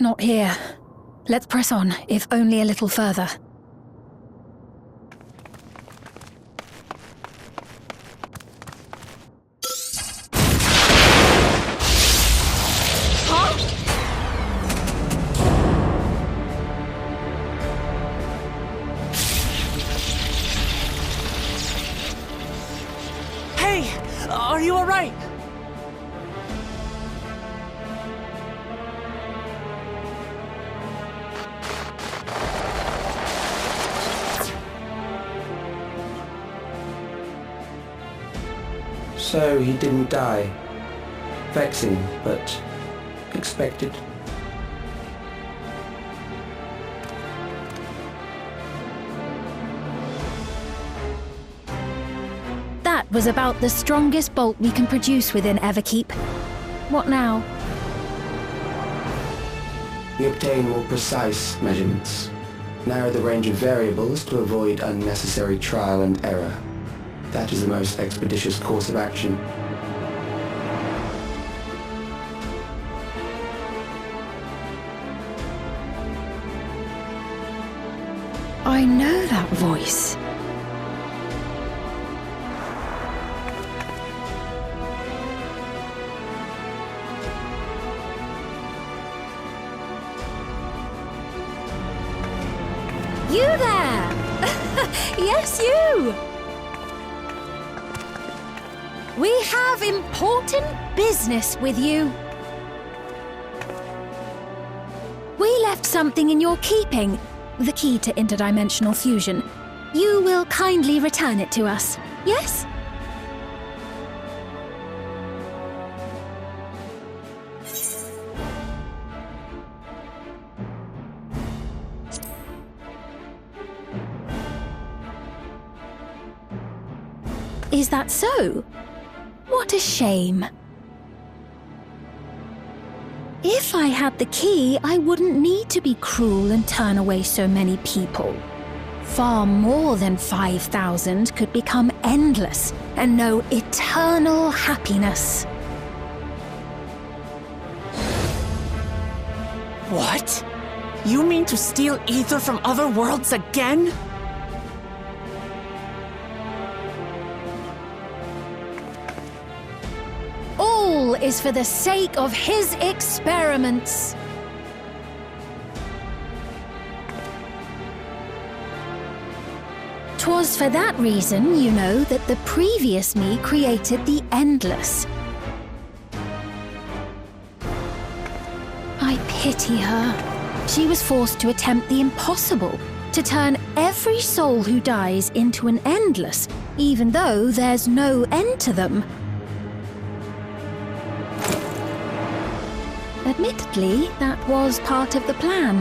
Not here. Let's press on, if only a little further. Hey! Are you alright? So he didn't die. Vexing, but expected. That was about the strongest bolt we can produce within Everkeep. What now? We obtain more precise measurements. Narrow the range of variables to avoid unnecessary trial and error. That is the most expeditious course of action. I know that voice. You there! Yes, you! We have important business with you. We left something in your keeping, the key to interdimensional fusion. You will kindly return it to us, yes? Is that so? What a shame. If I had the key, I wouldn't need to be cruel and turn away so many people. Far more than 5,000 could become endless and know eternal happiness. What? You mean to steal ether from other worlds again? All is for the sake of his experiments. Twas for that reason, you know, that the previous me created the Endless. I pity her. She was forced to attempt the impossible, to turn every soul who dies into an Endless, even though there's no end to them. Admittedly, that was part of the plan.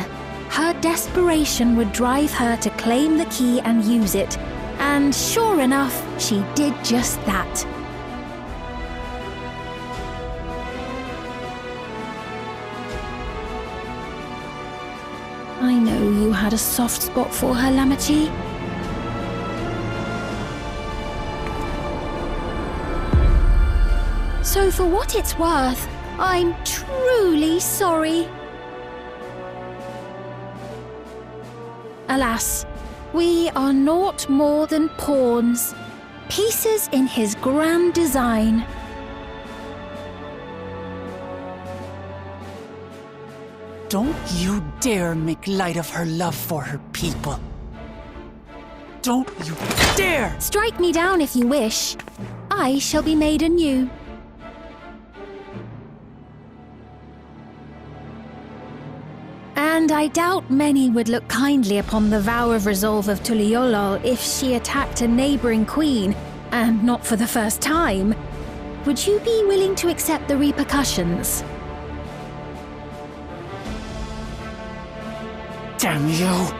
Her desperation would drive her to claim the key and use it, and sure enough, she did just that. I know you had a soft spot for her, Lamachi. So for what it's worth, I'm truly sorry. Alas, we are naught more than pawns, pieces in his grand design. Don't you dare make light of her love for her people. Don't you dare! Strike me down if you wish. I shall be made anew. And I doubt many would look kindly upon the vow of resolve of Tuliolol if she attacked a neighboring queen, and not for the first time. Would you be willing to accept the repercussions? Damn you!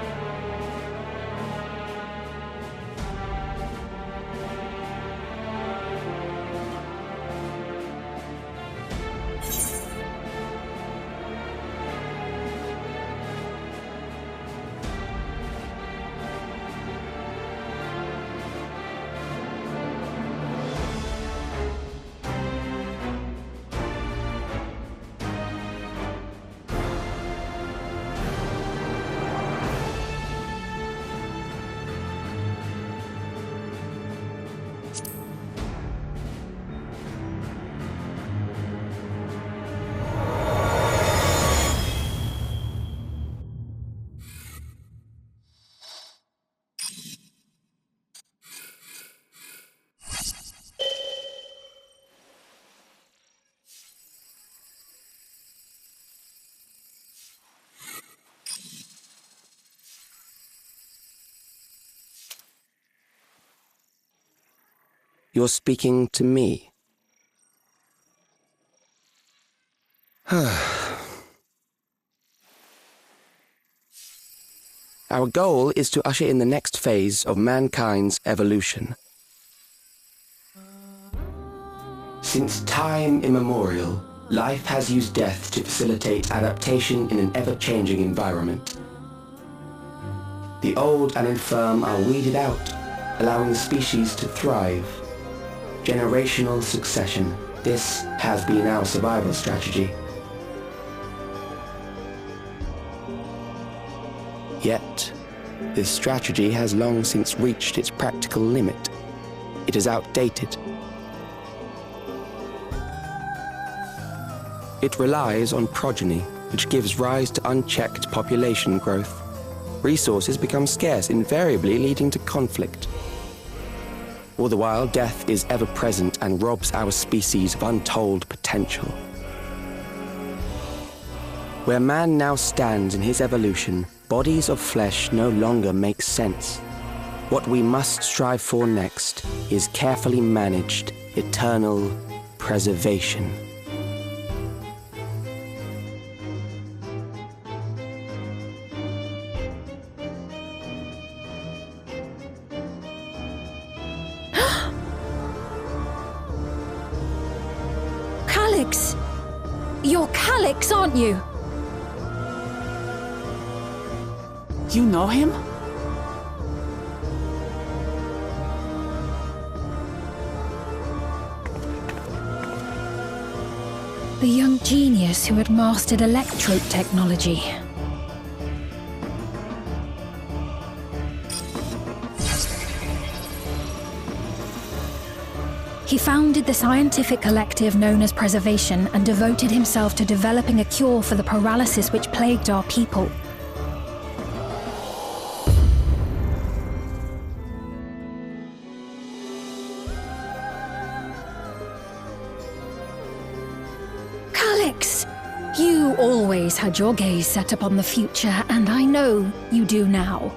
You're speaking to me. Our goal is to usher in the next phase of mankind's evolution. Since time immemorial, life has used death to facilitate adaptation in an ever-changing environment. The old and infirm are weeded out, allowing the species to thrive. Generational succession. This has been our survival strategy. Yet, This strategy has long since reached its practical limit. It is outdated. It relies on progeny, which gives rise to unchecked population growth. Resources become scarce, invariably leading to conflict. All the while, death is ever present and robs our species of untold potential. Where man now stands in his evolution, bodies of flesh no longer make sense. What we must strive for next is carefully managed, eternal preservation. Calyx! You're Calyx, aren't you? You know him? The young genius who had mastered electrode technology. He founded the scientific collective known as Preservation and devoted himself to developing a cure for the paralysis which plagued our people. Calyx! You always had your gaze set upon the future, and I know you do now.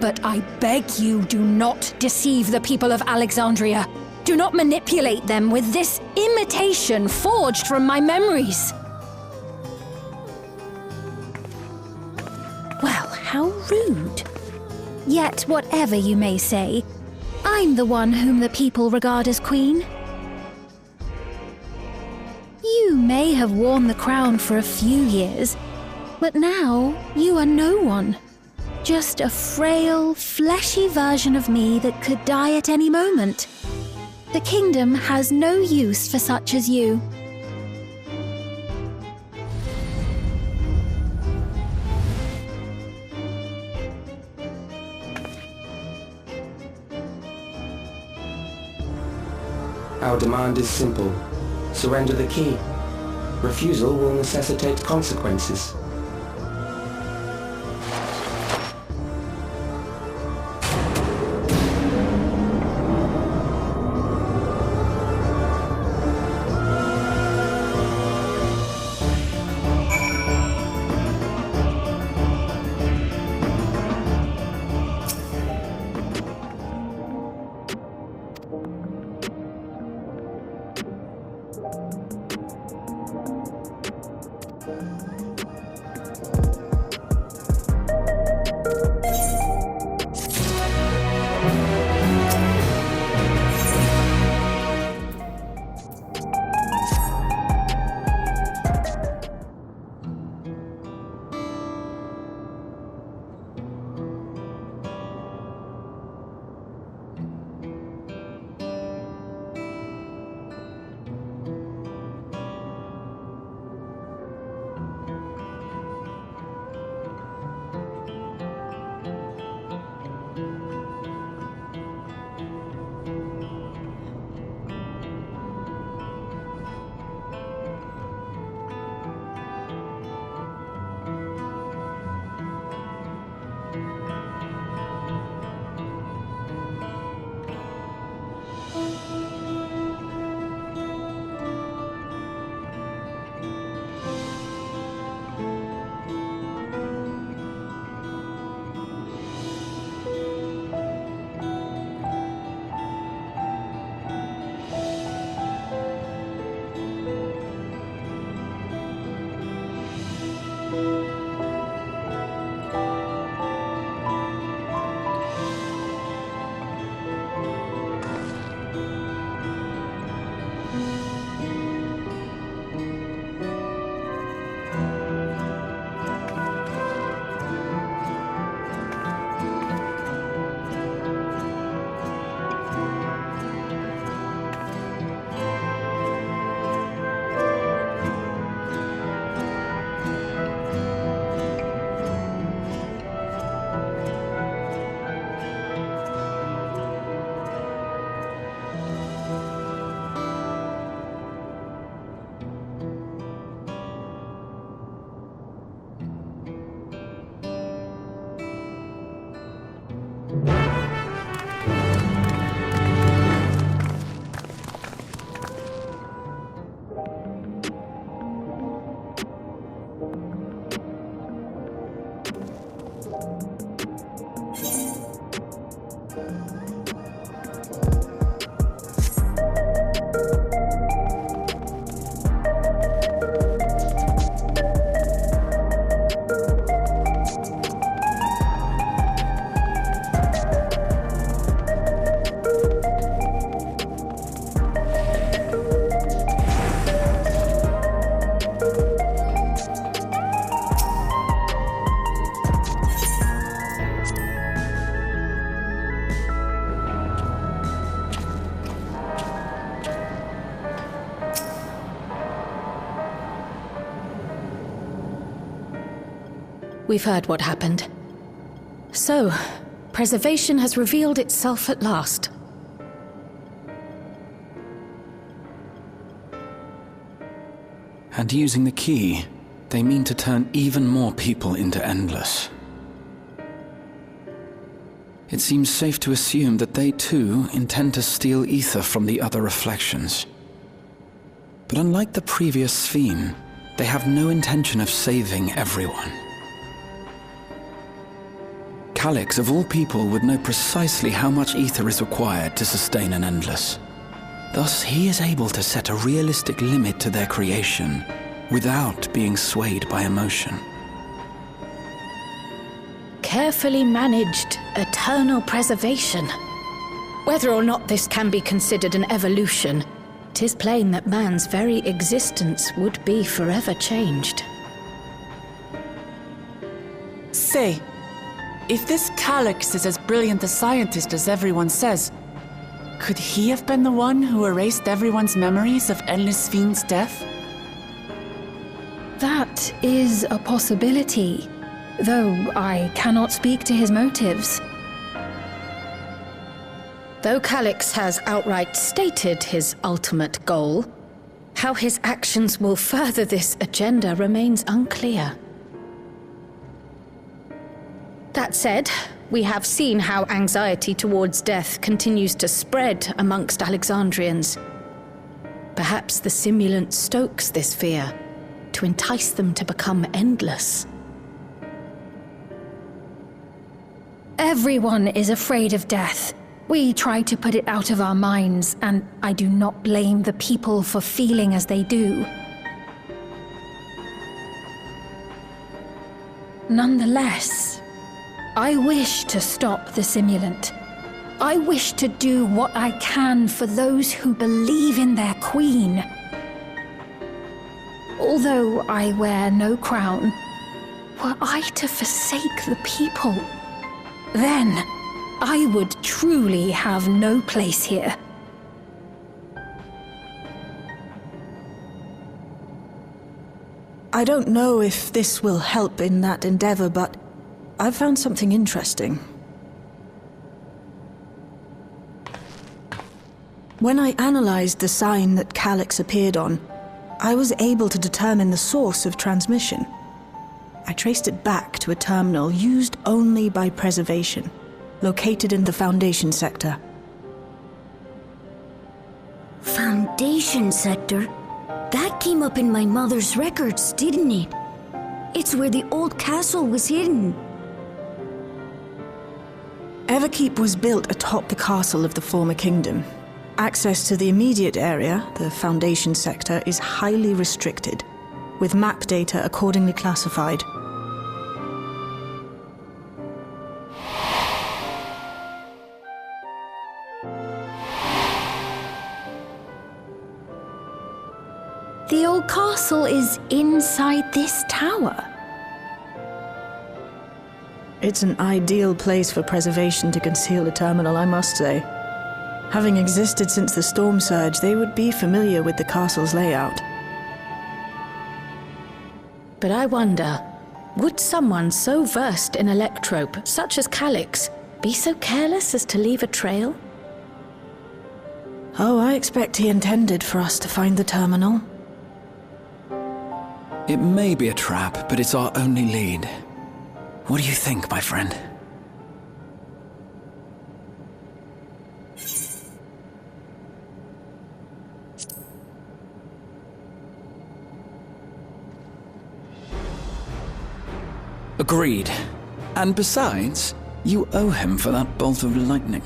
But I beg you, do not deceive the people of Alexandria. Do not manipulate them with this imitation forged from my memories. Well, how rude. Yet, whatever you may say, I'm the one whom the people regard as queen. You may have worn the crown for a few years, but now you are no one. Just a frail, fleshy version of me that could die at any moment. The kingdom has no use for such as you. Our demand is simple. Surrender the key. Refusal will necessitate consequences. we've heard what happened. So, preservation has revealed itself at last. And using the key, they mean to turn even more people into Endless. It seems safe to assume that they too intend to steal ether from the other reflections. But unlike the previous Sphere, they have no intention of saving everyone. Calyx, of all people, would know precisely how much ether is required to sustain an Endless. Thus, he is able to set a realistic limit to their creation without being swayed by emotion. Carefully managed eternal preservation. Whether or not this can be considered an evolution, 'tis plain that man's very existence would be forever changed. Say, if this Calyx is as brilliant a scientist as everyone says, could he have been the one who erased everyone's memories of Endless Sphere's death? That is a possibility, though I cannot speak to his motives. Though Calyx has outright stated his ultimate goal, how his actions will further this agenda remains unclear. That said, we have seen how anxiety towards death continues to spread amongst Alexandrians. Perhaps the simulant stokes this fear to entice them to become endless. Everyone is afraid of death. We try to put it out of our minds, and I do not blame the people for feeling as they do. Nonetheless, I wish to stop the simulant. I wish to do what I can for those who believe in their queen. Although I wear no crown, were I to forsake the people, then I would truly have no place here. I don't know if this will help in that endeavor, but I've found something interesting. When I analyzed the sign that Calyx appeared on, I was able to determine the source of transmission. I traced it back to a terminal used only by preservation, located in the Foundation sector. Foundation sector? That came up in my mother's records, didn't it? It's where the old castle was hidden. Everkeep was built atop the castle of the former kingdom. Access to the immediate area, the Foundation sector, is highly restricted, with map data accordingly classified. The old castle is inside this tower. It's an ideal place for preservation to conceal a terminal, I must say. Having existed since the storm surge, they would be familiar with the castle's layout. But I wonder, would someone so versed in electrope, such as Calyx, be so careless as to leave a trail? Oh, I expect he intended for us to find the terminal. It may be a trap, but it's our only lead. What do you think, my friend? Agreed. And besides, you owe him for that bolt of lightning.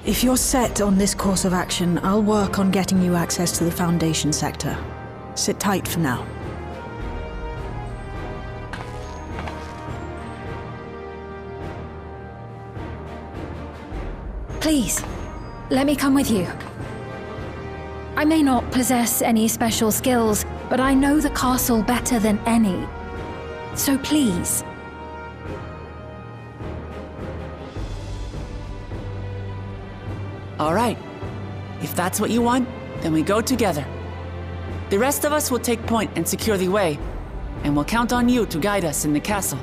If you're set on this course of action, I'll work on getting you access to the Foundation sector. Sit tight for now. Please, let me come with you. I may not possess any special skills, but I know the castle better than any. So please. All right. If that's what you want, then we go together. The rest of us will take point and secure the way. and we'll count on you to guide us in the castle.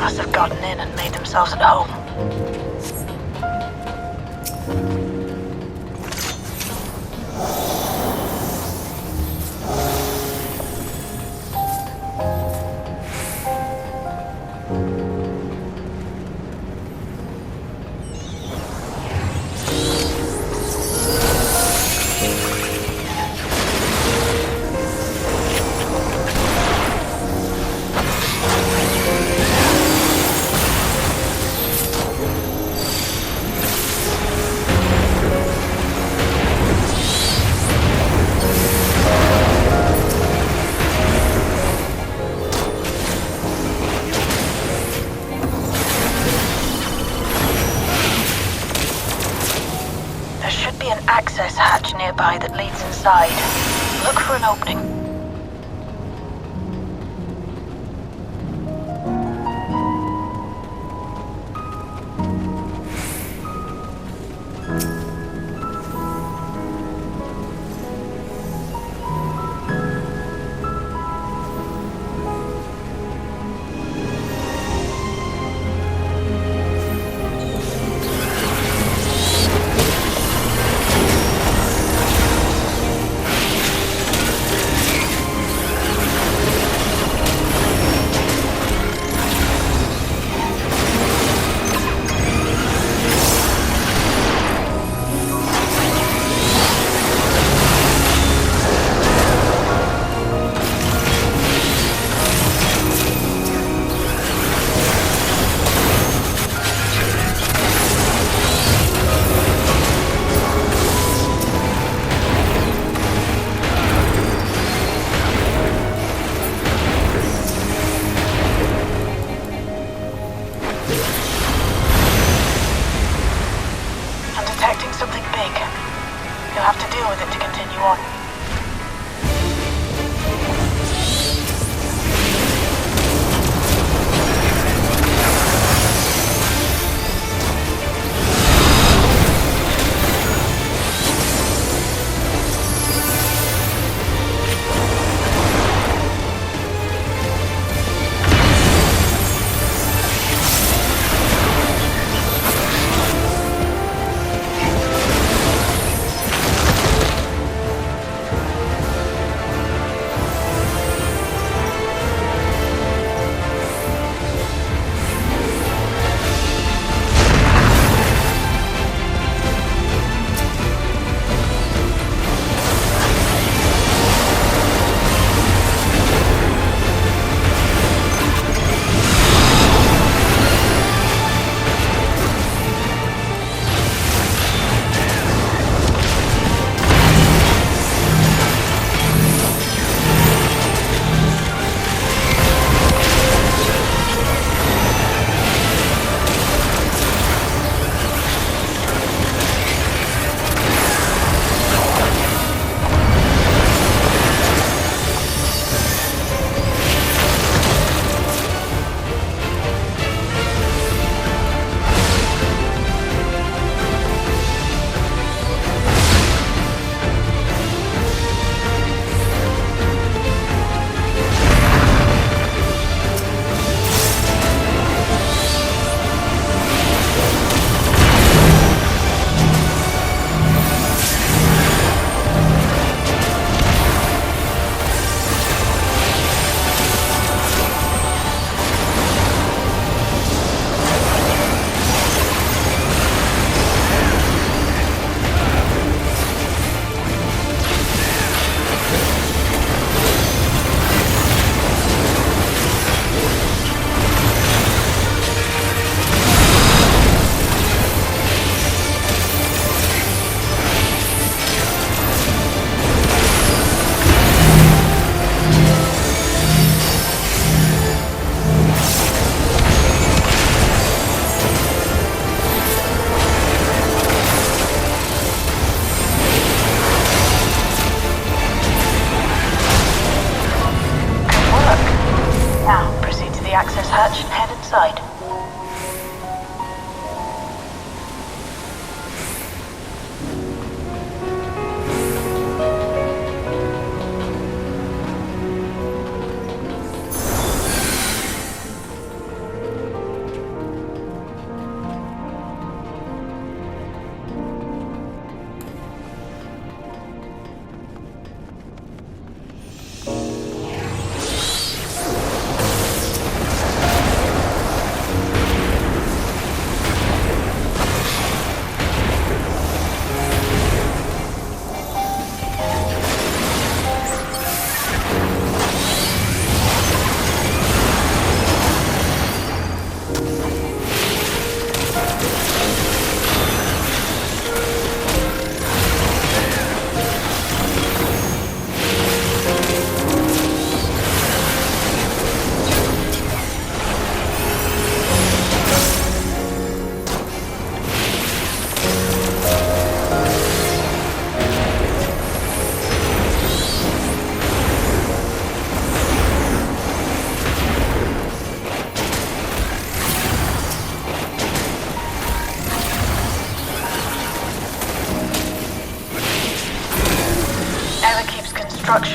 must have gotten in and made themselves at home. Access hatch nearby that leads inside. Look for an opening. You'll have to deal with it to continue on. Access hatch and head inside.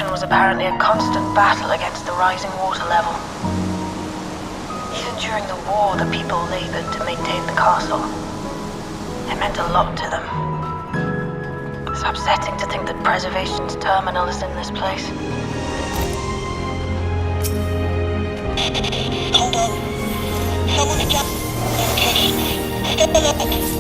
mission was apparently a constant battle against the rising water level. Even during the war, the people labored to maintain the castle. It meant a lot to them. It's upsetting to think that Preservation's terminal is in this place. Hold on. Someone's jumped location. Step alert.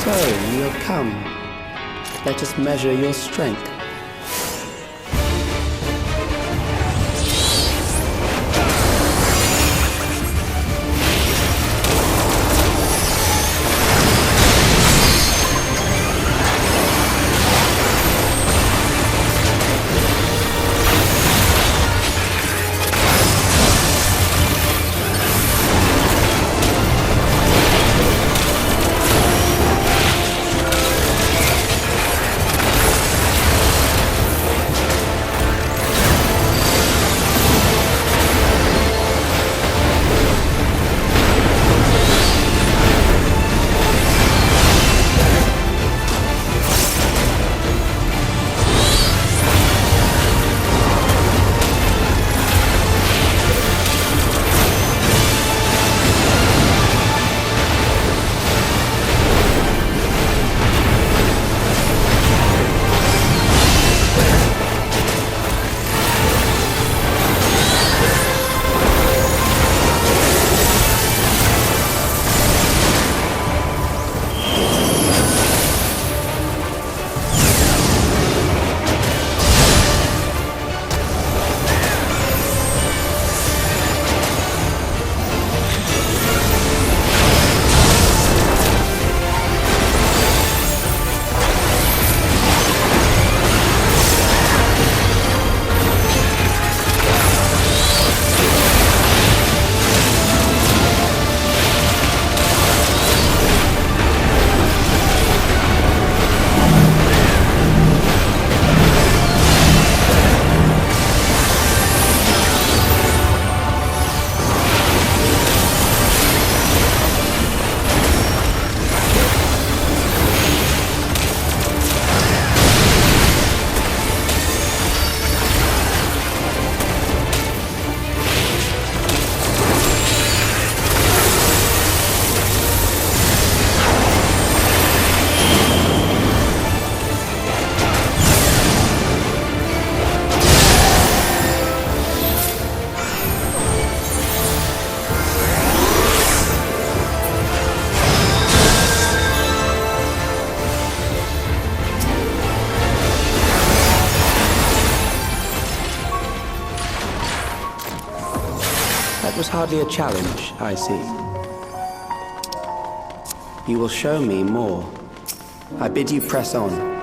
So, you have come. Let us measure your strength. That was hardly a challenge, I see. You will show me more. I bid you press on.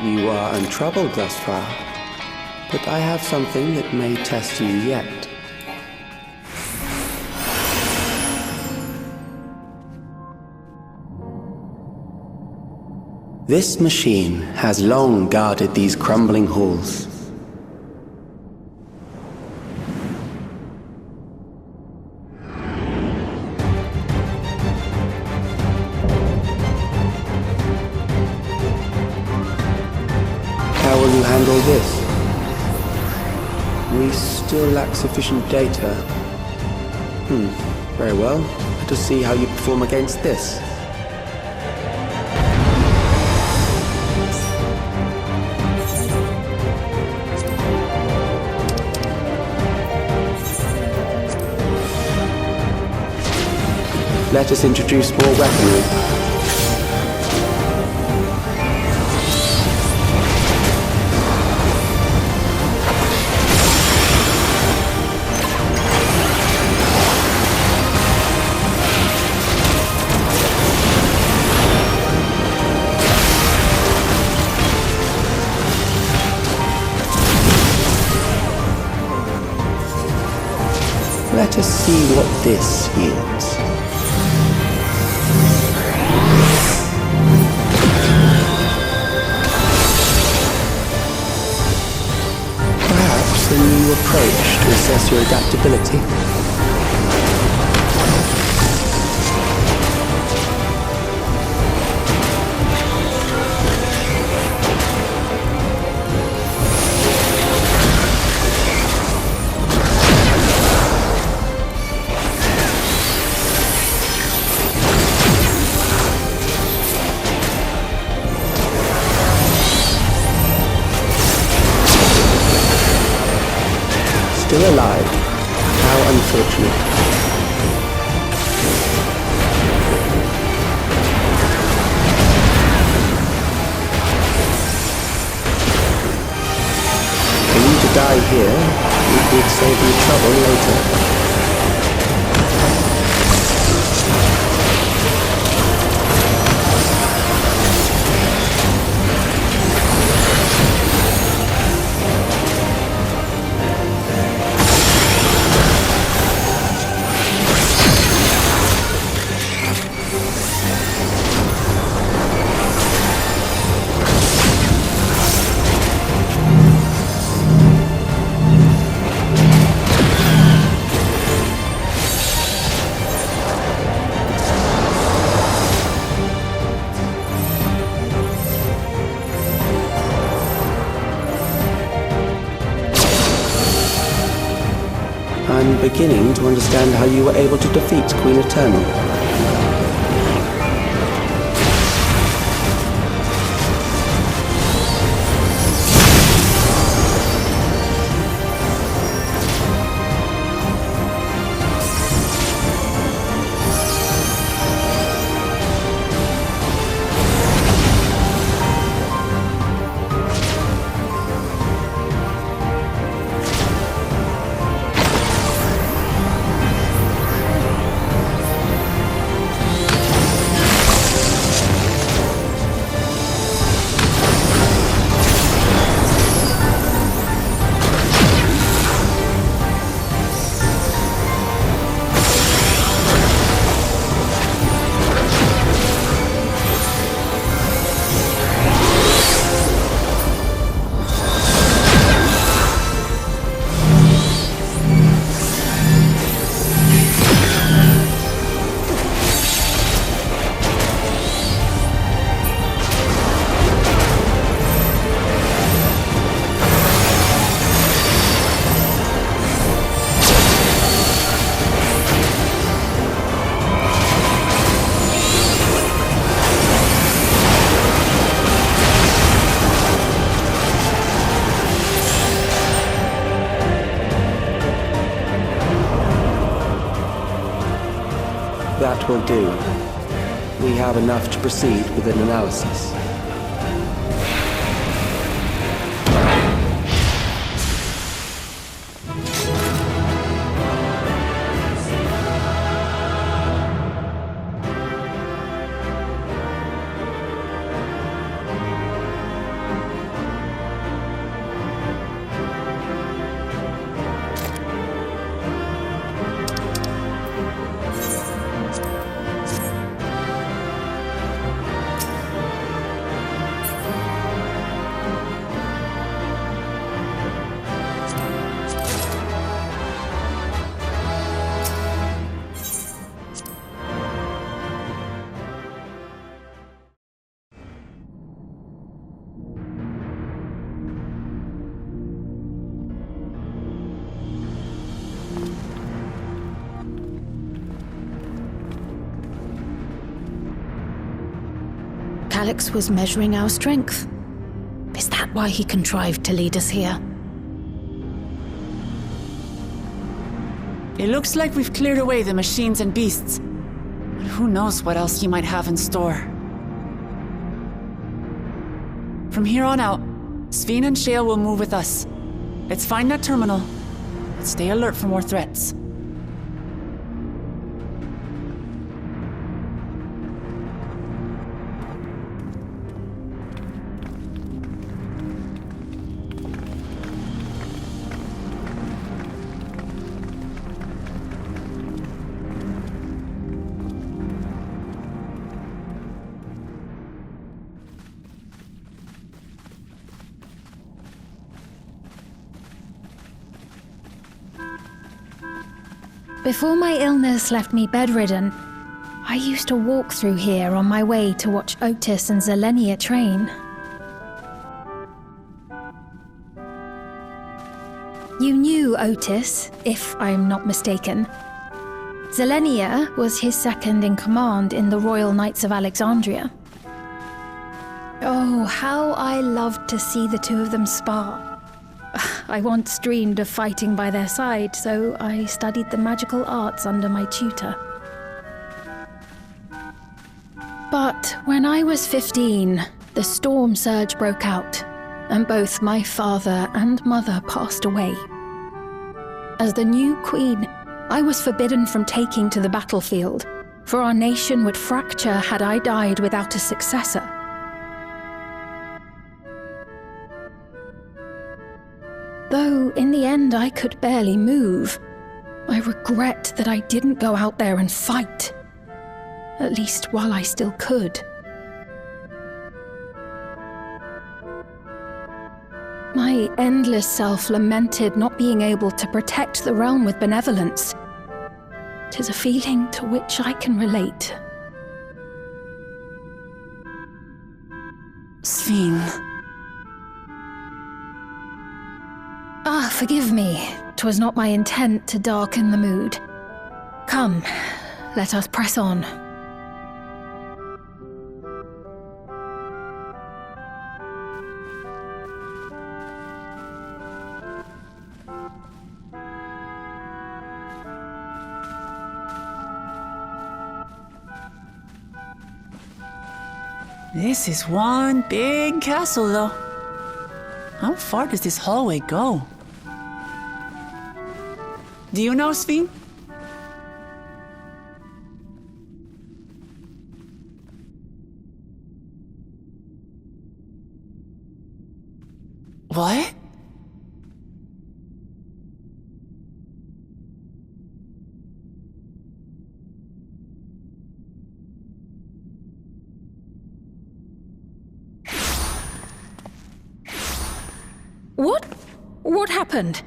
You are untroubled thus far, but I have something that may test you yet. This machine has long guarded these crumbling halls. How will you handle this? We still lack sufficient data. Very well. Let us see how you perform against this. Let us introduce more weaponry. Let us see what this yields. Perhaps a new approach to assess your adaptability. Still alive. How unfortunate. For you to die here, it would save you trouble later. I'm beginning to understand how you were able to defeat Queen Eternal. That will do. We have enough to proceed with an analysis. Calyx was measuring our strength. Is that why he contrived to lead us here? It looks like we've cleared away the machines and beasts. But who knows what else he might have in store. From here on out, Sveen and Shale will move with us. Let's find that terminal. But stay alert for more threats. Before my illness left me bedridden, I used to walk through here on my way to watch Otis and Zelenia train. You knew Otis, if I'm not mistaken. Zelenia was his second in command in the Royal Knights of Alexandria. Oh, how I loved to see the two of them spar. I once dreamed of fighting by their side, so I studied the magical arts under my tutor. But when I was 15, the storm surge broke out, and both my father and mother passed away. As the new queen, I was forbidden from taking to the battlefield, for our nation would fracture had I died without a successor. Though in the end I could barely move, I regret that I didn't go out there and fight. At least while I still could. My endless self lamented not being able to protect the realm with benevolence. 'Tis a feeling to which I can relate. Sveen. Ah, forgive me. 'Twas not my intent to darken the mood. Come, let us press on. This is one big castle, though. How far does this hallway go? Do you know, Sveen? What? What happened?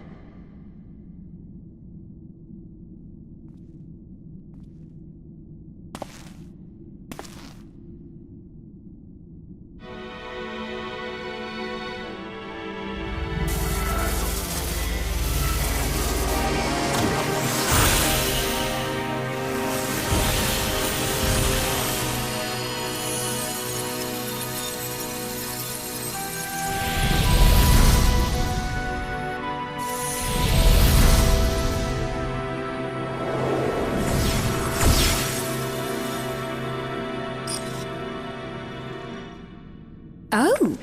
Oh,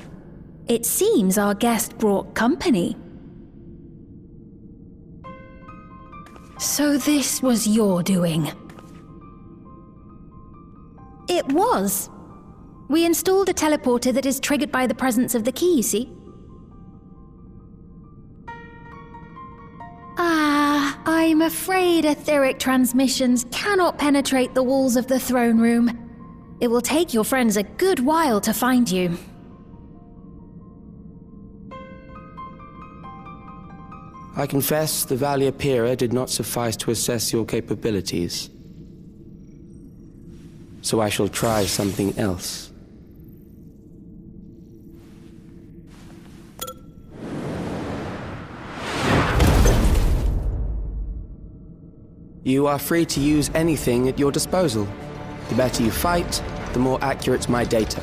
it seems our guest brought company. So this was your doing? It was. We installed a teleporter that is triggered by the presence of the key, see? Ah, I'm afraid etheric transmissions cannot penetrate the walls of the throne room. It will take your friends a good while to find you. I confess the Valia Pira did not suffice to assess your capabilities. So I shall try something else. You are free to use anything at your disposal. The better you fight, the more accurate my data.